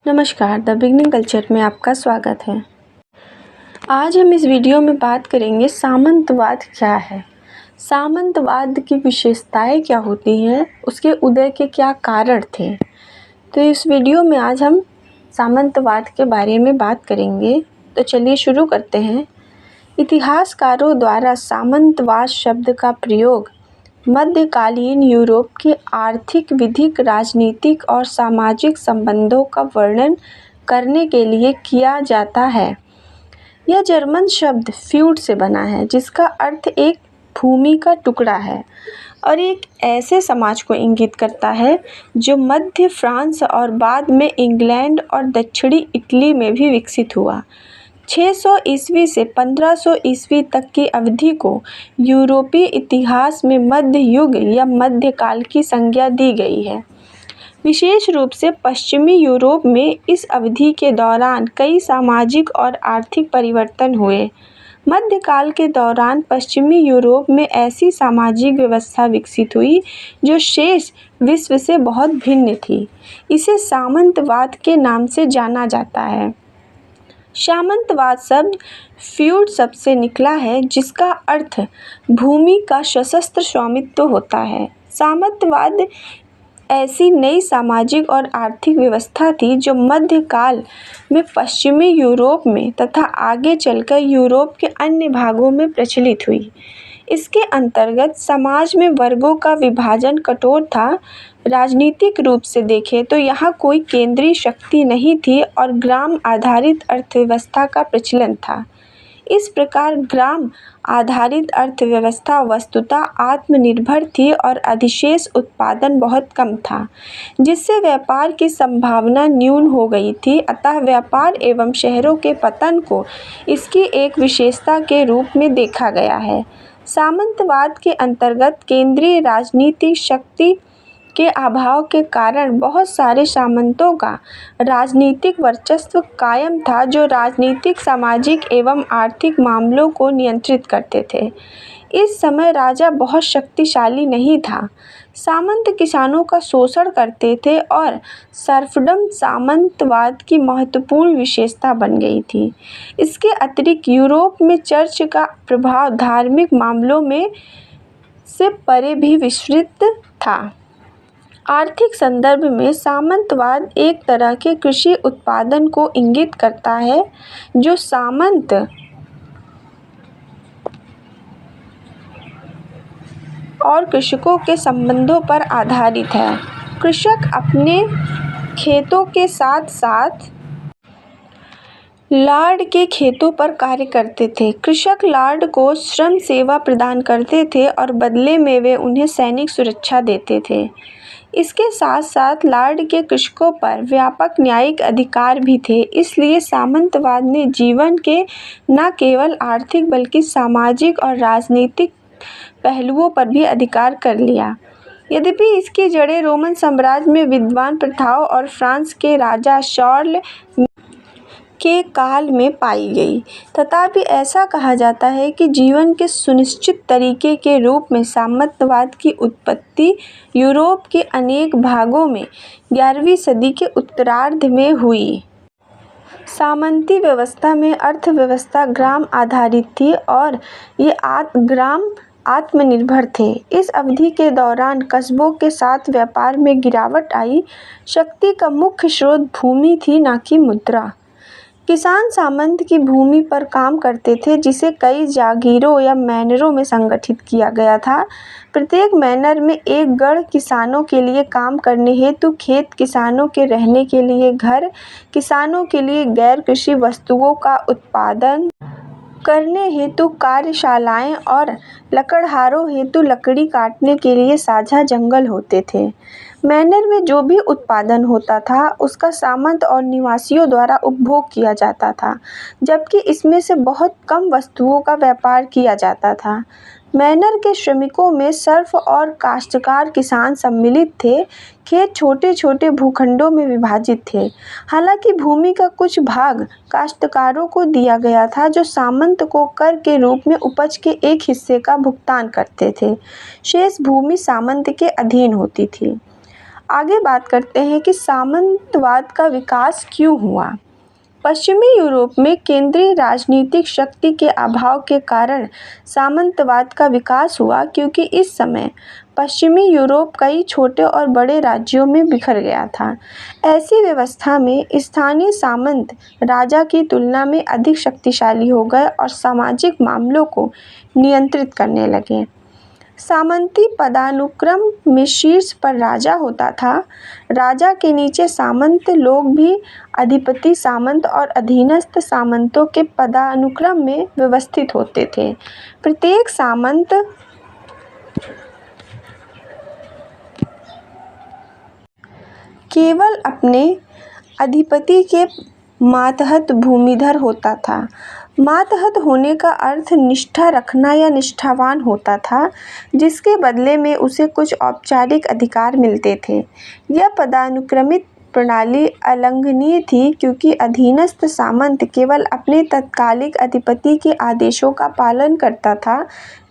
नमस्कार, the beginning culture में आपका स्वागत है। आज हम इस वीडियो में बात करेंगे सामंतवाद क्या है, सामंतवाद की विशेषताएं क्या होती हैं, उसके उदय के क्या कारण थे। तो इस वीडियो में आज हम सामंतवाद के बारे में बात करेंगे। तो चलिए शुरू करते हैं। इतिहासकारों द्वारा सामंतवाद शब्द का प्रयोग मध्यकालीन यूरोप के आर्थिक, विधिक, राजनीतिक और सामाजिक संबंधों का वर्णन करने के लिए किया जाता है। यह जर्मन शब्द फ्यूड से बना है, जिसका अर्थ एक भूमि का टुकड़ा है और एक ऐसे समाज को इंगित करता है जो मध्य फ्रांस और बाद में इंग्लैंड और दक्षिणी इटली में भी विकसित हुआ। 600 ईस्वी से 1500 ईस्वी तक की अवधि को यूरोपीय इतिहास में मध्य युग या मध्यकाल की संज्ञा दी गई है। विशेष रूप से पश्चिमी यूरोप में इस अवधि के दौरान कई सामाजिक और आर्थिक परिवर्तन हुए। मध्यकाल के दौरान पश्चिमी यूरोप में ऐसी सामाजिक व्यवस्था विकसित हुई जो शेष विश्व से बहुत भिन्न थी। इसे सामंतवाद के नाम से जाना जाता है। सामंतवाद शब्द फ्यूड शब्द से निकला है, जिसका अर्थ भूमि का सशस्त्र स्वामित्व होता है। सामंतवाद ऐसी नई सामाजिक और आर्थिक व्यवस्था थी जो मध्यकाल में पश्चिमी यूरोप में तथा आगे चलकर यूरोप के अन्य भागों में प्रचलित हुई। इसके अंतर्गत समाज में वर्गों का विभाजन कठोर था। राजनीतिक रूप से देखें तो यहाँ कोई केंद्रीय शक्ति नहीं थी और ग्राम आधारित अर्थव्यवस्था का प्रचलन था। इस प्रकार ग्राम आधारित अर्थव्यवस्था वस्तुतः आत्मनिर्भर थी और अधिशेष उत्पादन बहुत कम था, जिससे व्यापार की संभावना न्यून हो गई थी। अतः व्यापार एवं शहरों के पतन को इसकी एक विशेषता के रूप में देखा गया है। सामंतवाद के अंतर्गत केंद्रीय राजनीतिक शक्ति के अभाव के कारण बहुत सारे सामंतों का राजनीतिक वर्चस्व कायम था, जो राजनीतिक, सामाजिक एवं आर्थिक मामलों को नियंत्रित करते थे। इस समय राजा बहुत शक्तिशाली नहीं था। सामंत किसानों का शोषण करते थे और सर्फडम सामंतवाद की महत्वपूर्ण विशेषता बन गई थी। इसके अतिरिक्त यूरोप में चर्च का प्रभाव धार्मिक मामलों में से परे भी विस्तृत था। आर्थिक संदर्भ में सामंतवाद एक तरह के कृषि उत्पादन को इंगित करता है जो सामंत और कृषकों के संबंधों पर आधारित है। कृषक अपने खेतों के साथ साथ लॉर्ड के खेतों पर कार्य करते थे। कृषक लॉर्ड को श्रम सेवा प्रदान करते थे और बदले में वे उन्हें सैनिक सुरक्षा देते थे। इसके साथ साथ लॉर्ड के कृषकों पर व्यापक न्यायिक अधिकार भी थे। इसलिए सामंतवाद ने जीवन के न केवल आर्थिक बल्कि सामाजिक और राजनीतिक पहलुओं पर भी अधिकार कर लिया। यद्यपि इसकी जड़ें रोमन साम्राज्य में विद्वान प्रथाओं और फ्रांस के राजा शार्ल के काल में पाई गई, तथापि ऐसा कहा जाता है कि जीवन के सुनिश्चित तरीके के रूप में सामंतवाद की उत्पत्ति यूरोप के अनेक भागों में 11वीं सदी के उत्तरार्ध में हुई। सामंती व्यवस्था में अर्थव्यवस्था ग्राम आधारित थी और ये ग्राम आत्मनिर्भर थे। इस अवधि के दौरान कस्बों के साथ व्यापार में गिरावट आई। शक्ति का मुख्य स्रोत भूमि थी, न कि मुद्रा। किसान सामंत की भूमि पर काम करते थे, जिसे कई जागीरों या मैनरों में संगठित किया गया था। प्रत्येक मैनर में एक गढ़, किसानों के लिए काम करने हेतु खेत, किसानों के रहने के लिए घर, किसानों के लिए गैर कृषि वस्तुओं का उत्पादन करने हेतु कार्यशालाएं और लकड़हारों हेतु लकड़ी काटने के लिए साझा जंगल होते थे। मैनर में जो भी उत्पादन होता था उसका सामंत और निवासियों द्वारा उपभोग किया जाता था, जबकि इसमें से बहुत कम वस्तुओं का व्यापार किया जाता था। मैनर के श्रमिकों में सर्फ और काश्तकार किसान सम्मिलित थे। खेत छोटे छोटे भूखंडों में विभाजित थे। हालांकि भूमि का कुछ भाग काश्तकारों को दिया गया था, जो सामंत को कर के रूप में उपज के एक हिस्से का भुगतान करते थे। शेष भूमि सामंत के अधीन होती थी। आगे बात करते हैं कि सामंतवाद का विकास क्यों हुआ। पश्चिमी यूरोप में केंद्रीय राजनीतिक शक्ति के अभाव के कारण सामंतवाद का विकास हुआ, क्योंकि इस समय पश्चिमी यूरोप कई छोटे और बड़े राज्यों में बिखर गया था। ऐसी व्यवस्था में स्थानीय सामंत राजा की तुलना में अधिक शक्तिशाली हो गए और सामाजिक मामलों को नियंत्रित करने लगे। सामंती पदानुक्रम में शीर्ष पर राजा होता था। राजा के नीचे सामंत लोग भी अधिपति सामंत और अधीनस्थ सामंतों के पदानुक्रम में व्यवस्थित होते थे। प्रत्येक सामंत केवल अपने अधिपति के मातहत भूमिधर होता था। मातहत होने का अर्थ निष्ठा रखना या निष्ठावान होता था, जिसके बदले में उसे कुछ औपचारिक अधिकार मिलते थे। यह पदानुक्रमित प्रणाली अलंघनीय थी, क्योंकि अधीनस्थ सामंत केवल अपने तत्कालिक अधिपति के आदेशों का पालन करता था,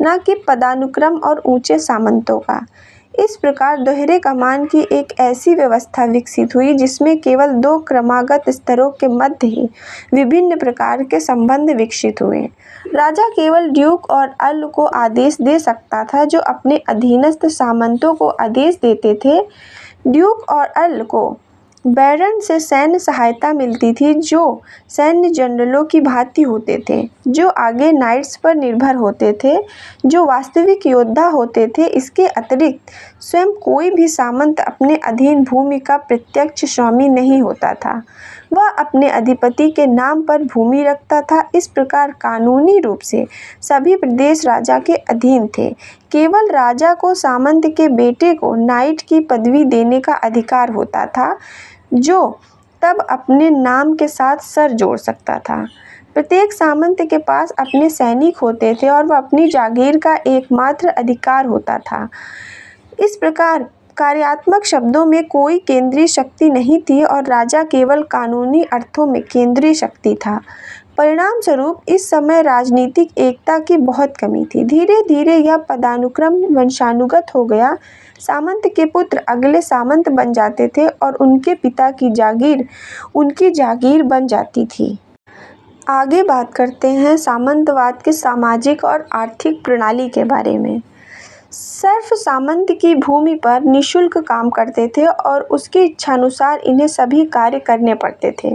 न कि पदानुक्रम और ऊंचे सामंतों का। इस प्रकार दोहरे कमान की एक ऐसी व्यवस्था विकसित हुई जिसमें केवल दो क्रमागत स्तरों के मध्य ही विभिन्न प्रकार के संबंध विकसित हुए। राजा केवल ड्यूक और अर्ल को आदेश दे सकता था, जो अपने अधीनस्थ सामंतों को आदेश देते थे। ड्यूक और अर्ल को बैरन से सैन्य सहायता मिलती थी, जो सैन्य जनरलों की भांति होते थे, जो आगे नाइट्स पर निर्भर होते थे, जो वास्तविक योद्धा होते थे। इसके अतिरिक्त स्वयं कोई भी सामंत अपने अधीन भूमि का प्रत्यक्ष स्वामी नहीं होता था। वह अपने अधिपति के नाम पर भूमि रखता था। इस प्रकार कानूनी रूप से सभी प्रदेश राजा के अधीन थे। केवल राजा को सामंत के बेटे को नाइट की पदवी देने का अधिकार होता था, जो तब अपने नाम के साथ सर जोड़ सकता था। प्रत्येक सामंत के पास अपने सैनिक होते थे और वह अपनी जागीर का एकमात्र अधिकार होता था। इस प्रकार कार्यात्मक शब्दों में कोई केंद्रीय शक्ति नहीं थी और राजा केवल कानूनी अर्थों में केंद्रीय शक्ति था। परिणाम स्वरूप इस समय राजनीतिक एकता की बहुत कमी थी। धीरे धीरे यह पदानुक्रम वंशानुगत हो गया। सामंत के पुत्र अगले सामंत बन जाते थे और उनके पिता की जागीर उनकी जागीर बन जाती थी। आगे बात करते हैं सामंतवाद के सामाजिक और आर्थिक प्रणाली के बारे में। सर्फ सामंत की भूमि पर निःशुल्क काम करते थे और उसकी इच्छानुसार इन्हें सभी कार्य करने पड़ते थे।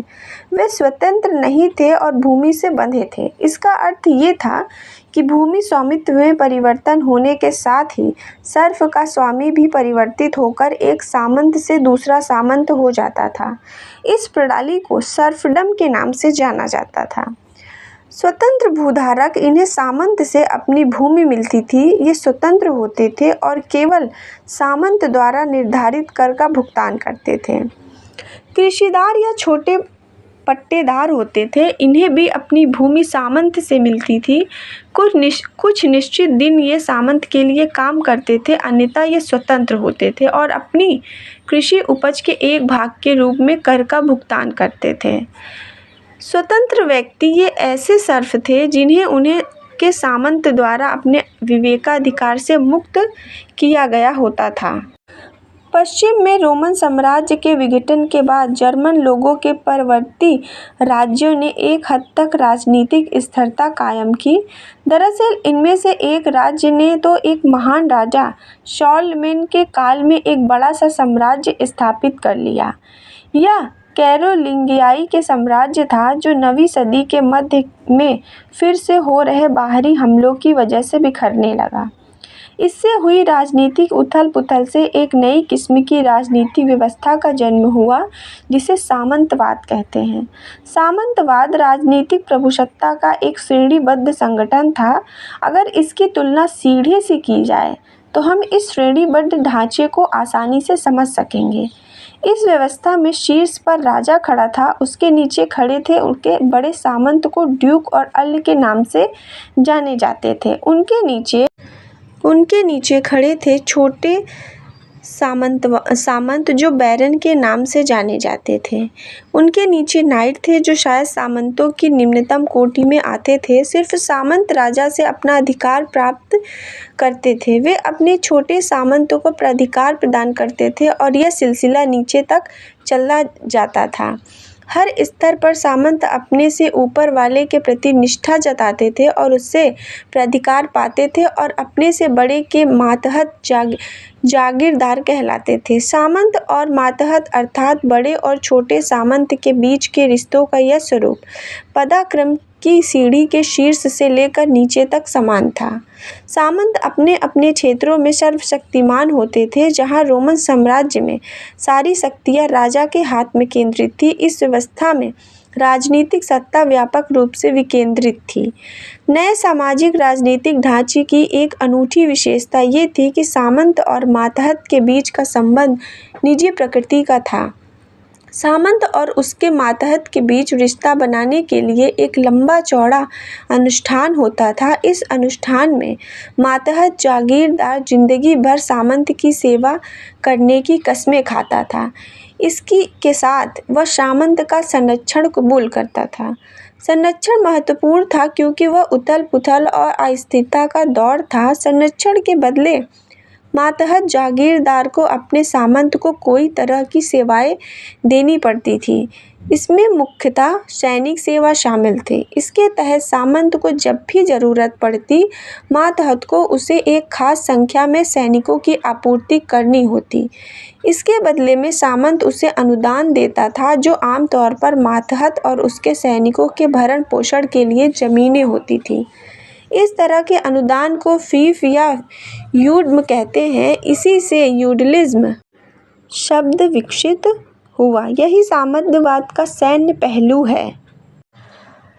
वे स्वतंत्र नहीं थे और भूमि से बंधे थे। इसका अर्थ ये था कि भूमि स्वामित्व में परिवर्तन होने के साथ ही सर्फ का स्वामी भी परिवर्तित होकर एक सामंत से दूसरा सामंत हो जाता था। इस प्रणाली को सर्फडम के नाम से जाना जाता था। स्वतंत्र भूधारक, इन्हें सामंत से अपनी भूमि मिलती थी। ये स्वतंत्र होते थे और केवल सामंत द्वारा निर्धारित कर का भुगतान करते थे। कृषिदार या छोटे पट्टेदार होते थे, इन्हें भी अपनी भूमि सामंत से मिलती थी। कुछ निश्चित दिन ये सामंत के लिए काम करते थे, अन्यथा ये स्वतंत्र होते थे और अपनी कृषि उपज के एक भाग के रूप में कर का भुगतान करते थे। स्वतंत्र व्यक्ति ये ऐसे सर्फ थे जिन्हें उन्हें के सामंत द्वारा अपने विवेकाधिकार से मुक्त किया गया होता था। पश्चिम में रोमन साम्राज्य के विघटन के बाद जर्मन लोगों के परवर्ती राज्यों ने एक हद तक राजनीतिक स्थिरता कायम की। दरअसल इनमें से एक राज्य ने तो एक महान राजा शार्लमेन के काल में एक बड़ा सा साम्राज्य स्थापित कर लिया। यह कैरोलिंगियाई के साम्राज्य था, जो 9वीं सदी के मध्य में फिर से हो रहे बाहरी हमलों की वजह से बिखरने लगा। इससे हुई राजनीतिक उथल पुथल से एक नई किस्म की राजनीतिक व्यवस्था का जन्म हुआ, जिसे सामंतवाद कहते हैं। सामंतवाद राजनीतिक प्रभुसत्ता का एक श्रेणीबद्ध संगठन था। अगर इसकी तुलना सीढ़ी से की जाए तो हम इस श्रेणीबद्ध ढांचे को आसानी से समझ सकेंगे। इस व्यवस्था में शीर्ष पर राजा खड़ा था, उसके नीचे खड़े थे उनके बड़े सामंत को ड्यूक और अर्ल के नाम से जाने जाते थे। उनके नीचे खड़े थे छोटे सामंत जो बैरन के नाम से जाने जाते थे। उनके नीचे नाइट थे जो शायद सामंतों की निम्नतम कोटि में आते थे। सिर्फ सामंत राजा से अपना अधिकार प्राप्त करते थे। वे अपने छोटे सामंतों को प्राधिकार प्रदान करते थे और यह सिलसिला नीचे तक चला जाता था। हर स्तर पर सामंत अपने से ऊपर वाले के प्रति निष्ठा जताते थे और उससे प्राधिकार पाते थे और अपने से बड़े के मातहत जागीरदार कहलाते थे। सामंत और मातहत अर्थात बड़े और छोटे सामंत के बीच के रिश्तों का यह स्वरूप पदाक्रम की सीढ़ी के शीर्ष से लेकर नीचे तक समान था। सामंत अपने अपने क्षेत्रों में सर्वशक्तिमान होते थे। जहाँ रोमन साम्राज्य में सारी शक्तियाँ राजा के हाथ में केंद्रित थी, इस व्यवस्था में राजनीतिक सत्ता व्यापक रूप से विकेंद्रित थी। नए सामाजिक राजनीतिक ढांचे की एक अनूठी विशेषता ये थी कि सामंत और मातहत के बीच का संबंध निजी प्रकृति का था। सामंत और उसके मातहत के बीच रिश्ता बनाने के लिए एक लंबा चौड़ा अनुष्ठान होता था। इस अनुष्ठान में मातहत जागीरदार जिंदगी भर सामंत की सेवा करने की कस्में खाता था। इसकी के साथ वह सामंत का संरक्षण कबूल करता था। संरक्षण महत्वपूर्ण था क्योंकि वह उथल पुथल और अस्थिरता का दौर था। संरक्षण के बदले मातहत जागीरदार को अपने सामंत को कोई तरह की सेवाएं देनी पड़ती थी। इसमें मुख्यतः सैनिक सेवा शामिल थी। इसके तहत सामंत को जब भी जरूरत पड़ती, मातहत को उसे एक खास संख्या में सैनिकों की आपूर्ति करनी होती। इसके बदले में सामंत उसे अनुदान देता था, जो आमतौर पर मातहत और उसके सैनिकों के भरण पोषण के लिए जमीनें होती थी। इस तरह के अनुदान को फीफ या यूड्म कहते हैं। इसी से यूडलिज्म शब्द विकसित हुआ। यही सामंतवाद का सैन्य पहलू है।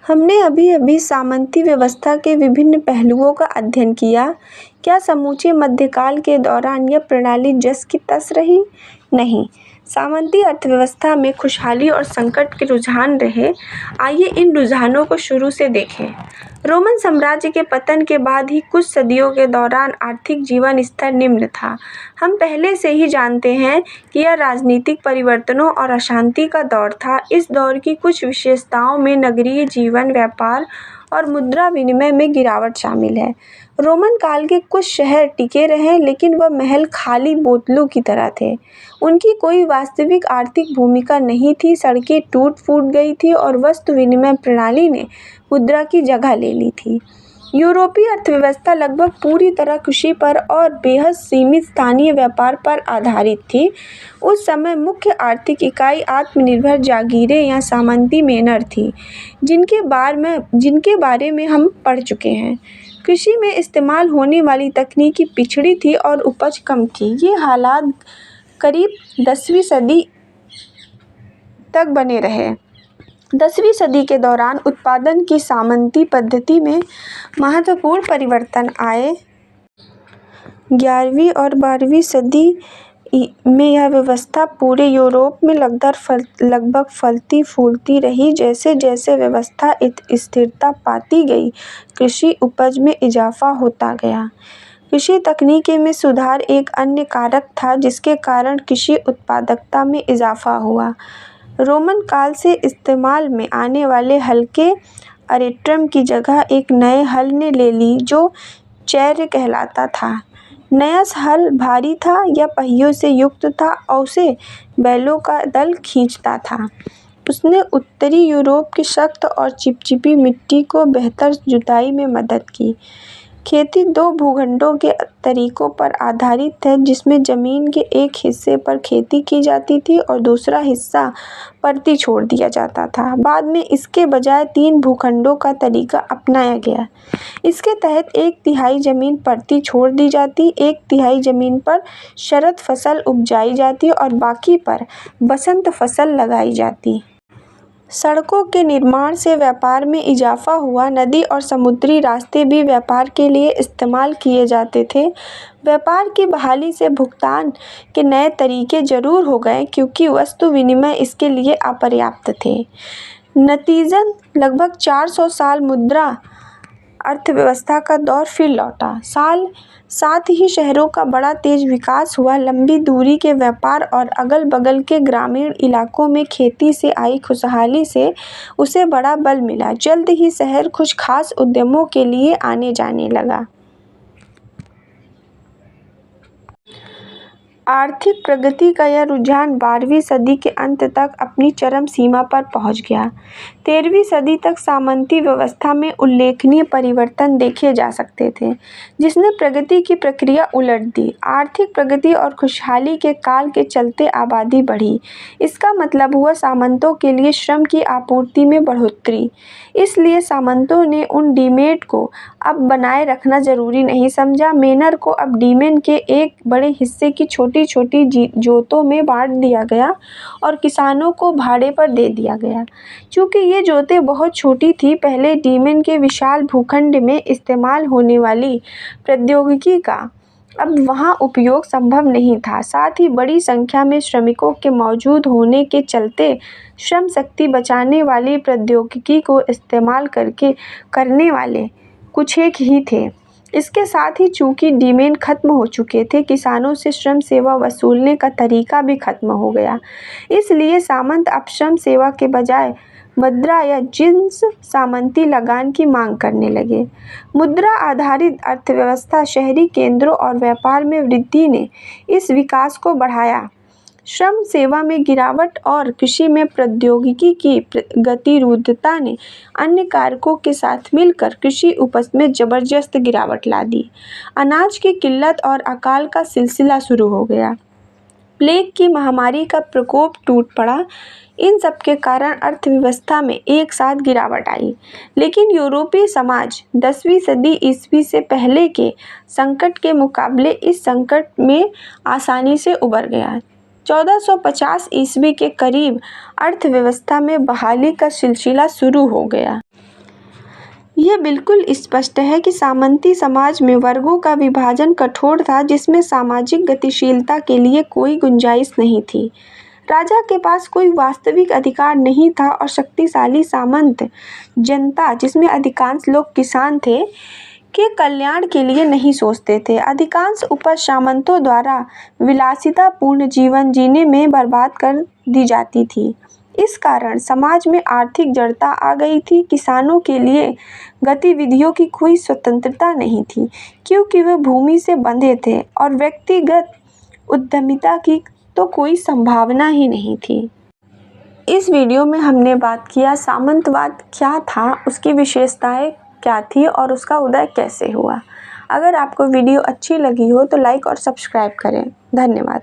हमने अभी सामंती व्यवस्था के विभिन्न पहलुओं का अध्ययन किया। क्या समूचे मध्यकाल के दौरान यह प्रणाली जस की तस रही? नहीं। सामंती अर्थव्यवस्था में खुशहाली और संकट के रुझान रहे। आइए इन रुझानों को शुरू से देखें। रोमन साम्राज्य के पतन के बाद ही कुछ सदियों के दौरान आर्थिक जीवन स्तर निम्न था। हम पहले से ही जानते हैं कि यह राजनीतिक परिवर्तनों और अशांति का दौर था। इस दौर की कुछ विशेषताओं में नगरीय जीवन, व्यापार और मुद्रा विनिमय में गिरावट शामिल है। रोमन काल के कुछ शहर टिके रहे, लेकिन वह महल खाली बोतलों की तरह थे। उनकी कोई वास्तविक आर्थिक भूमिका नहीं थी। सड़कें टूट फूट गई थी और वस्तु विनिमय प्रणाली ने मुद्रा की जगह ले ली थी। यूरोपीय अर्थव्यवस्था लगभग पूरी तरह कृषि पर और बेहद सीमित स्थानीय व्यापार पर आधारित थी। उस समय मुख्य आर्थिक इकाई आत्मनिर्भर जागीरें या सामंती मेनर थी, जिनके बारे में हम पढ़ चुके हैं। कृषि में इस्तेमाल होने वाली तकनीकी पिछड़ी थी और उपज कम थी। ये हालात करीब 10वीं सदी तक बने रहे। 10वीं सदी के दौरान उत्पादन की सामंती पद्धति में महत्वपूर्ण परिवर्तन आए। 11वीं और 12वीं सदी में यह व्यवस्था पूरे यूरोप में लगभग फलती फूलती रही। जैसे जैसे व्यवस्था स्थिरता पाती गई, कृषि उपज में इजाफा होता गया। कृषि तकनीकी में सुधार एक अन्य कारक था जिसके कारण कृषि उत्पादकता में इजाफा हुआ। रोमन काल से इस्तेमाल में आने वाले हल्के अरेट्रम की जगह एक नए हल ने ले ली जो चैर कहलाता था। नया हल भारी था, यह पहियों से युक्त था और उसे बैलों का दल खींचता था। उसने उत्तरी यूरोप की सख्त और चिपचिपी मिट्टी को बेहतर जुताई में मदद की। खेती दो भूखंडों के तरीकों पर आधारित है, जिसमें जमीन के एक हिस्से पर खेती की जाती थी और दूसरा हिस्सा परती छोड़ दिया जाता था। बाद में इसके बजाय 3 भूखंडों का तरीका अपनाया गया। इसके तहत 1/3 जमीन परती छोड़ दी जाती, 1/3 जमीन पर शरद फसल उपजाई जाती और बाकी पर बसंत फसल लगाई जाती। सड़कों के निर्माण से व्यापार में इजाफा हुआ। नदी और समुद्री रास्ते भी व्यापार के लिए इस्तेमाल किए जाते थे। व्यापार की बहाली से भुगतान के नए तरीके जरूर हो गए, क्योंकि वस्तु विनिमय इसके लिए अपर्याप्त थे। नतीजतन लगभग 400 साल मुद्रा अर्थव्यवस्था का दौर फिर लौटा। साथ ही शहरों का बड़ा तेज विकास हुआ। लंबी दूरी के व्यापार और अगल बगल के ग्रामीण इलाकों में खेती से आई खुशहाली से उसे बड़ा बल मिला। जल्द ही शहर कुछ खास उद्यमों के लिए आने जाने लगा। आर्थिक प्रगति का यह रुझान 12वीं सदी के अंत तक अपनी चरम सीमा पर पहुंच गया। 13वीं सदी तक सामंती व्यवस्था में उल्लेखनीय परिवर्तन देखे जा सकते थे, जिसने प्रगति की प्रक्रिया उलट दी। आर्थिक प्रगति और खुशहाली के काल के चलते आबादी बढ़ी। इसका मतलब हुआ सामंतों के लिए श्रम की आपूर्ति में बढ़ोतरी। इसलिए सामंतों ने उन डीमेड को अब बनाए रखना जरूरी नहीं समझा। मेनर को अब डीमेन के एक बड़े हिस्से की छोटी छोटी जोतों में बांट दिया गया और किसानों को भाड़े पर दे दिया गया। चूँकि ये जोतें बहुत छोटी थी, पहले डीमेन के विशाल भूखंड में इस्तेमाल होने वाली प्रौद्योगिकी का अब वहाँ उपयोग संभव नहीं था। साथ ही बड़ी संख्या में श्रमिकों के मौजूद होने के चलते श्रम शक्ति बचाने वाली प्रौद्योगिकी को इस्तेमाल करने वाले कुछ एक ही थे। इसके साथ ही चूँकि डीमेन खत्म हो चुके थे, किसानों से श्रम सेवा वसूलने का तरीका भी खत्म हो गया। इसलिए सामंत अब श्रम सेवा के बजाय मुद्रा या जिन्स सामंती लगान की मांग करने लगे। मुद्रा आधारित अर्थव्यवस्था, शहरी केंद्रों और व्यापार में वृद्धि ने इस विकास को बढ़ाया। श्रम सेवा में गिरावट और कृषि में प्रौद्योगिकी की गतिरोधता ने अन्य कारकों के साथ मिलकर कृषि उपज में जबरदस्त गिरावट ला दी। अनाज की किल्लत और अकाल का सिलसिला शुरू हो गया। प्लेग की महामारी का प्रकोप टूट पड़ा। इन सब के कारण अर्थव्यवस्था में एक साथ गिरावट आई। लेकिन यूरोपीय समाज 10वीं सदी ईस्वी से पहले के संकट के मुकाबले इस संकट में आसानी से उबर गया। 1450 ईस्वी के करीब अर्थव्यवस्था में बहाली का सिलसिला शुरू हो गया। यह बिल्कुल स्पष्ट है कि सामंती समाज में वर्गों का विभाजन कठोर था, जिसमें सामाजिक गतिशीलता के लिए कोई गुंजाइश नहीं थी। राजा के पास कोई वास्तविक अधिकार नहीं था और शक्तिशाली सामंत जनता, जिसमें अधिकांश लोग किसान थे, के कल्याण के लिए नहीं सोचते थे। अधिकांश उपज सामंतों द्वारा विलासितापूर्ण जीवन जीने में बर्बाद कर दी जाती थी। इस कारण समाज में आर्थिक जड़ता आ गई थी। किसानों के लिए गतिविधियों की कोई स्वतंत्रता नहीं थी, क्योंकि वे भूमि से बंधे थे और व्यक्तिगत उद्यमिता की तो कोई संभावना ही नहीं थी। इस वीडियो में हमने बात किया सामंतवाद क्या था, उसकी विशेषताएं क्या थी और उसका उदय कैसे हुआ। अगर आपको वीडियो अच्छी लगी हो तो लाइक और सब्सक्राइब करें। धन्यवाद।